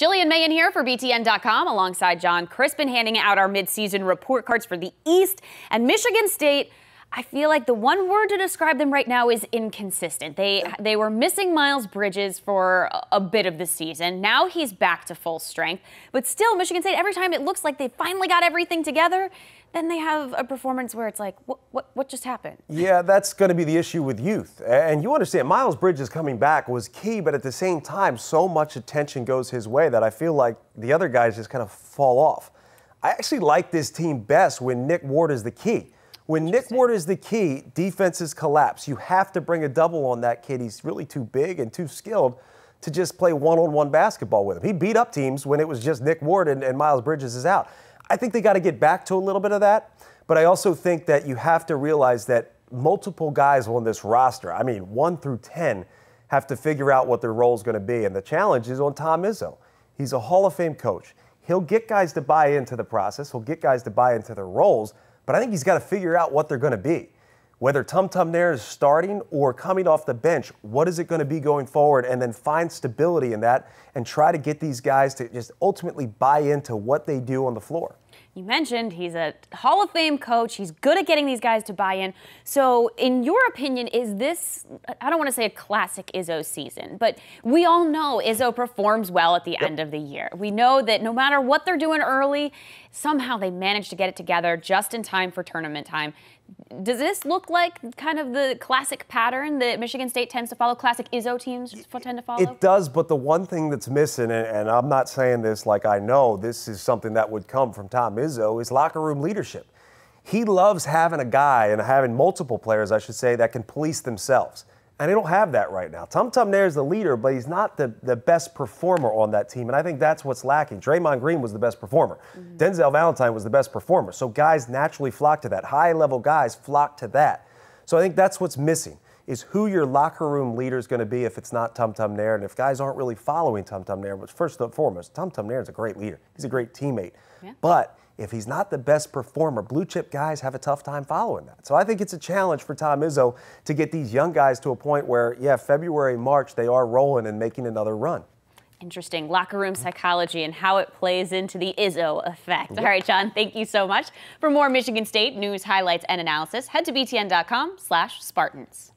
Jillian and Mahen here for BTN.com alongside John Crispin handing out our midseason report cards for the East. And Michigan State, I feel like the one word to describe them right now is inconsistent. They were missing Miles Bridges for a bit of the season. Now he's back to full strength. But still, Michigan State, every time it looks like they finally got everything together, then they have a performance where it's like, what just happened? Yeah, that's going to be the issue with youth. And you understand, Miles Bridges coming back was key, but at the same time, so much attention goes his way that I feel like the other guys just kind of fall off. I actually like this team best when Nick Ward is the key. When Nick Ward is the key, defenses collapse. You have to bring a double on that kid. He's really too big and too skilled to just play one-on-one basketball with him. He beat up teams when it was just Nick Ward and Miles Bridges is out. I think they got to get back to a little bit of that, but I also think that you have to realize that multiple guys on this roster, I mean 1 through 10, have to figure out what their role is going to be, and the challenge is on Tom Izzo. He's a Hall of Fame coach. He'll get guys to buy into the process. He'll get guys to buy into their roles, but I think he's got to figure out what they're going to be. Whether Tum Tum Nair is starting or coming off the bench, what is it going to be going forward, and then find stability in that and try to get these guys to just ultimately buy into what they do on the floor. You mentioned he's a Hall of Fame coach. He's good at getting these guys to buy in. So in your opinion, is this, I don't want to say a classic Izzo season, but we all know Izzo performs well at the end of the year. We know that no matter what they're doing early, somehow they manage to get it together just in time for tournament time. Does this look like kind of the classic pattern that Michigan State tends to follow, classic Izzo teams tend to follow? It does, but the one thing that's missing, and I'm not saying this like I know this is something that would come from Tom Izzo, is locker room leadership. He loves having a guy, and having multiple players, I should say, that can police themselves. And they don't have that right now. Tum Tum Nair is the leader, but he's not the best performer on that team, and I think that's what's lacking. Draymond Green was the best performer. Denzel Valentine was the best performer. So guys naturally flock to that. High-level guys flock to that. So I think that's what's missing, is who your locker room leader is going to be if it's not Tum Tum Nair, and if guys aren't really following Tum Tum Nair. But first and foremost, Tum Tum Nair is a great leader. He's a great teammate. Yeah. But if he's not the best performer, blue chip guys have a tough time following that. So I think it's a challenge for Tom Izzo to get these young guys to a point where, yeah, February, March, they are rolling and making another run. Interesting. Locker room psychology and how it plays into the Izzo effect. All right, John, thank you so much. For more Michigan State news, highlights, and analysis, head to btn.com/Spartans.